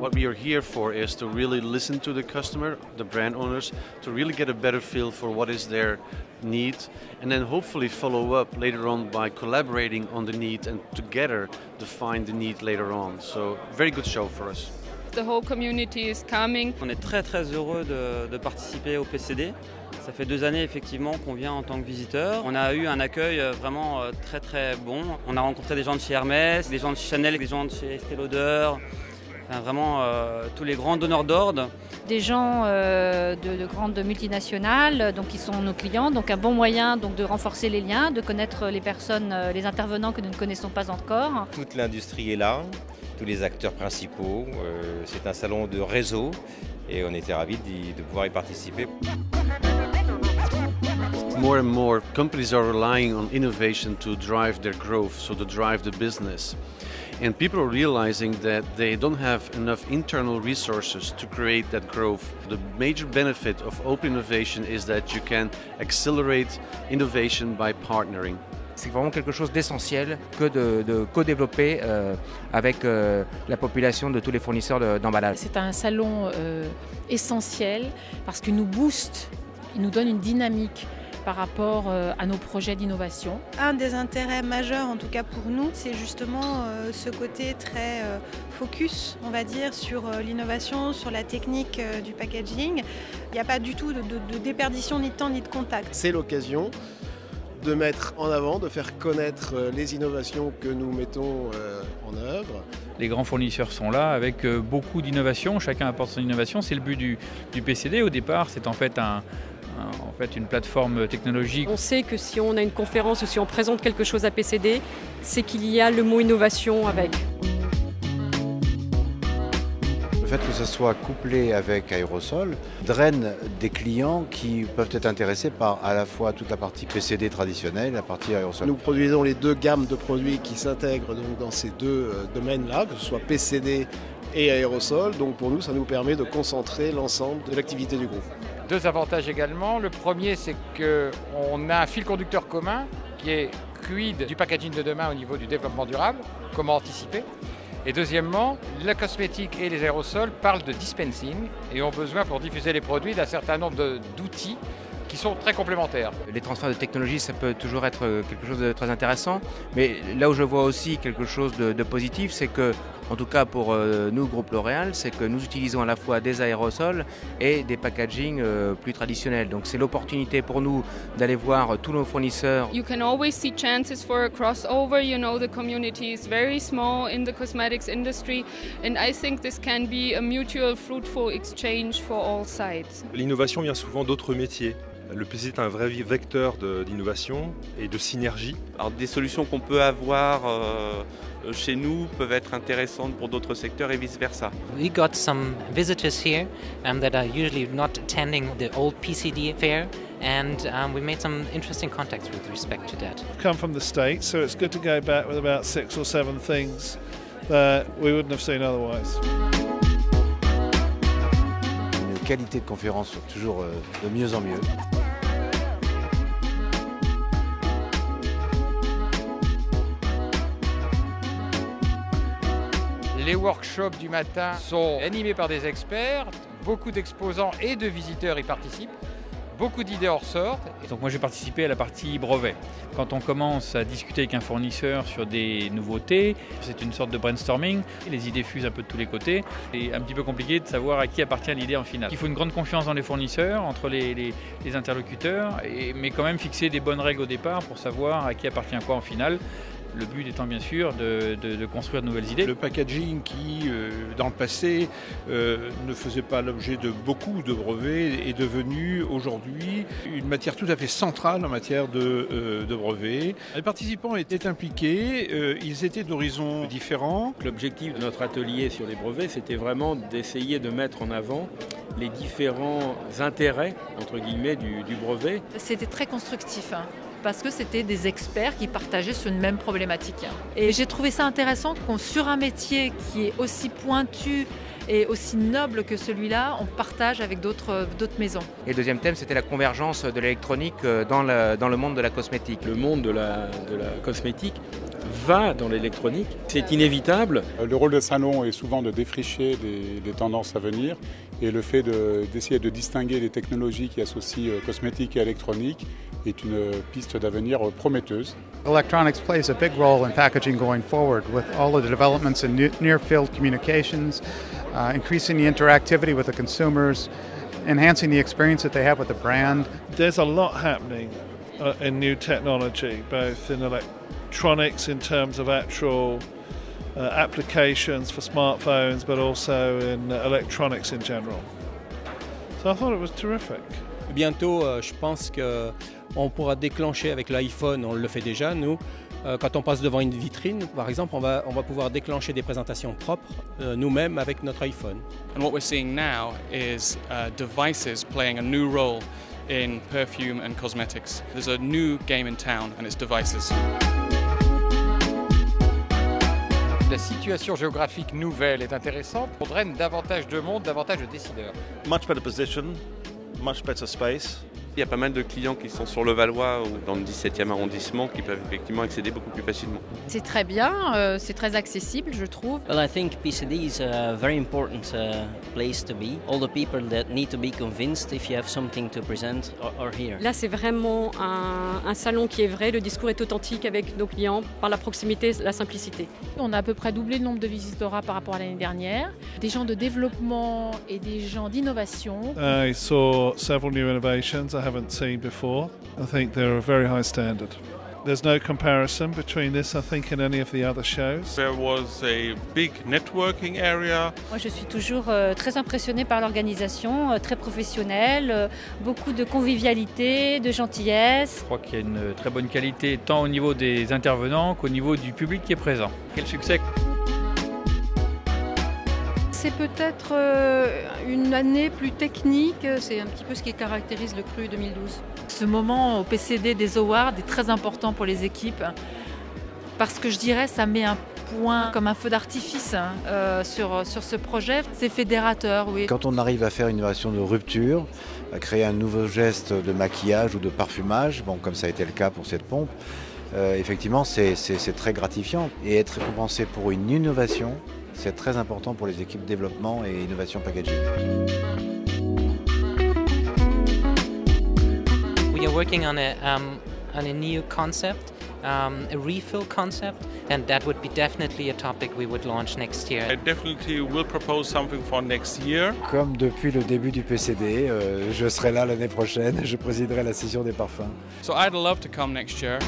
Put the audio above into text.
What we are here for is to really listen to the customer, the brand owners, to really get a better feel for what is their need, and then hopefully follow up later on by collaborating on the need and together define the need later on. So, very good show for us. The whole community is coming. On est très très heureux de participer au PCD. Ça fait 2 années effectivement qu'on vient en tant que visiteur. On a eu un accueil vraiment très très bon. On a rencontré des gens de chez Hermès, des gens de chez Chanel, des gens de chez Estée Lauder. Enfin, vraiment tous les grands donneurs d'ordre. Des gens de grandes multinationales donc, qui sont nos clients, donc un bon moyen donc, de renforcer les liens, de connaître les personnes, les intervenants que nous ne connaissons pas encore. Toute l'industrie est là, tous les acteurs principaux, c'est un salon de réseau et on était ravis de pouvoir y participer. More and more companies are relying on innovation to drive their growth, so to drive the business. And people are realizing that they don't have enough internal resources to create that growth. The major benefit of open innovation is that you can accelerate innovation by partnering. C'est vraiment quelque chose d'essentiel que de co-développer avec la population de tous les fournisseurs d'emballage. C'est un salon essentiel parce qu'il nous booste, il nous donne une dynamique par rapport à nos projets d'innovation. Un des intérêts majeurs, en tout cas pour nous, c'est justement ce côté très focus, on va dire, sur l'innovation, sur la technique du packaging. Il n'y a pas du tout de déperdition ni de temps ni de contact. C'est l'occasion de mettre en avant, de faire connaître les innovations que nous mettons en œuvre. Les grands fournisseurs sont là avec beaucoup d'innovations, chacun apporte son innovation. C'est le but du PCD au départ, c'est en fait une plateforme technologique. On sait que si on a une conférence ou si on présente quelque chose à PCD, c'est qu'il y a le mot innovation avec. Le fait que ce soit couplé avec Aérosol draine des clients qui peuvent être intéressés par à la fois toute la partie PCD traditionnelle et la partie Aérosol. Nous produisons les 2 gammes de produits qui s'intègrent donc dans ces 2 domaines-là, que ce soit PCD et Aérosol. Donc pour nous, ça nous permet de concentrer l'ensemble de l'activité du groupe. 2 avantages également. Le premier, c'est qu'on a un fil conducteur commun qui est quid du packaging de demain au niveau du développement durable, comment anticiper. Et deuxièmement, la cosmétique et les aérosols parlent de dispensing et ont besoin pour diffuser les produits d'un certain nombre d'outils qui sont très complémentaires. Les transferts de technologie, ça peut toujours être quelque chose de très intéressant, mais là où je vois aussi quelque chose de positif, c'est que, en tout cas pour nous, groupe L'Oréal, c'est que nous utilisons à la fois des aérosols et des packaging plus traditionnels. Donc c'est l'opportunité pour nous d'aller voir tous nos fournisseurs. You can always see chances for a crossover. You know, the community is very small in the cosmetics industry, and I think this can be a mutual fruitful exchange for all sides. L'innovation vient souvent d'autres métiers. Le PCD est un vrai vecteur d'innovation et de synergie. Alors, des solutions qu'on peut avoir chez nous peuvent être intéressantes pour d'autres secteurs et vice-versa. We got some visitors here that are usually not attending the old PCD fair, and we made some interesting contacts with respect to that. I've come from the States, so it's good to go back with about 6 or 7 things that we wouldn't have seen otherwise. Une qualité de conférence toujours de mieux en mieux. Les workshops du matin sont animés par des experts, beaucoup d'exposants et de visiteurs y participent. Beaucoup d'idées en ressortent. Donc moi j'ai participé à la partie brevet. Quand on commence à discuter avec un fournisseur sur des nouveautés, c'est une sorte de brainstorming. Les idées fusent un peu de tous les côtés. C'est un petit peu compliqué de savoir à qui appartient l'idée en finale. Il faut une grande confiance dans les fournisseurs, entre les interlocuteurs, mais quand même fixer des bonnes règles au départ pour savoir à qui appartient quoi en finale. Le but étant bien sûr de construire de nouvelles idées. Le packaging qui, dans le passé, ne faisait pas l'objet de beaucoup de brevets est devenu aujourd'hui une matière tout à fait centrale en matière de brevets. Les participants étaient impliqués, ils étaient d'horizons différents. L'objectif de notre atelier sur les brevets, c'était vraiment d'essayer de mettre en avant les différents intérêts, entre guillemets, du brevet. C'était très constructif. Parce que c'était des experts qui partageaient sur une même problématique. Et j'ai trouvé ça intéressant qu'on, sur un métier qui est aussi pointu et aussi noble que celui-là, on partage avec d'autres maisons. Et le deuxième thème, c'était la convergence de l'électronique dans le monde de la cosmétique. Le monde de la cosmétique va dans l'électronique. C'est inévitable. Le rôle de salon est souvent de défricher des tendances à venir et le fait d'essayer de distinguer les technologies qui associent cosmétique et électronique est une piste d'avenir prometteuse. Electronics plays a big role in packaging going forward with all of the developments in near-field communications, increasing the interactivity with the consumers, enhancing the experience that they have with the brand. There's a lot happening in new technology, both in electronics in terms of actual applications for smartphones, but also in electronics in general. So I thought it was terrific. Bientôt, je pense qu'on pourra déclencher avec l'iPhone, on le fait déjà, nous. Quand on passe devant une vitrine, par exemple, on va pouvoir déclencher des présentations propres nous-mêmes avec notre iPhone. And what we're seeing now is devices playing a new role in perfume and cosmetics. There's a new game in town and it's devices. La situation géographique nouvelle est intéressante. On draine davantage de monde, davantage de décideurs. Much better position, much better space. Il y a pas mal de clients qui sont sur le Valois ou dans le 17e arrondissement qui peuvent effectivement accéder beaucoup plus facilement. C'est très bien, c'est très accessible, je trouve. Well, I think PCD is a very important place to be. All the people that need to be convinced if you have something to present are here. Là, c'est vraiment un salon qui est vrai. Le discours est authentique avec nos clients par la proximité, la simplicité. On a à peu près doublé le nombre de visiteurs par rapport à l'année dernière. Des gens de développement et des gens d'innovation. I saw several new innovations I haven't seen before. I think they're a very high standard. There's no comparison between this, I think, and any of the other shows. There was a big networking area. Moi, je suis toujours très impressionnée par l'organisation, très professionnelle, beaucoup de convivialité, de gentillesse. Je crois qu'il y a une très bonne qualité tant au niveau des intervenants qu'au niveau du public qui est présent. Quel succès! C'est peut-être une année plus technique, c'est un petit peu ce qui caractérise le Cru 2012. Ce moment au PCD des Awards est très important pour les équipes parce que je dirais ça met un point comme un feu d'artifice sur ce projet. C'est fédérateur, oui. Quand on arrive à faire une innovation de rupture, à créer un nouveau geste de maquillage ou de parfumage, bon, comme ça a été le cas pour cette pompe, effectivement c'est très gratifiant. Et être récompensé pour une innovation, c'est très important pour les équipes développement et innovation packaging. We are working on a new concept, a refill concept, and that would be definitely a topic we would launch next year. I definitely will propose something for next year. Comme depuis le début du PCD, je serai là l'année prochaine, je présiderai la session des parfums. So I'd love to come next year.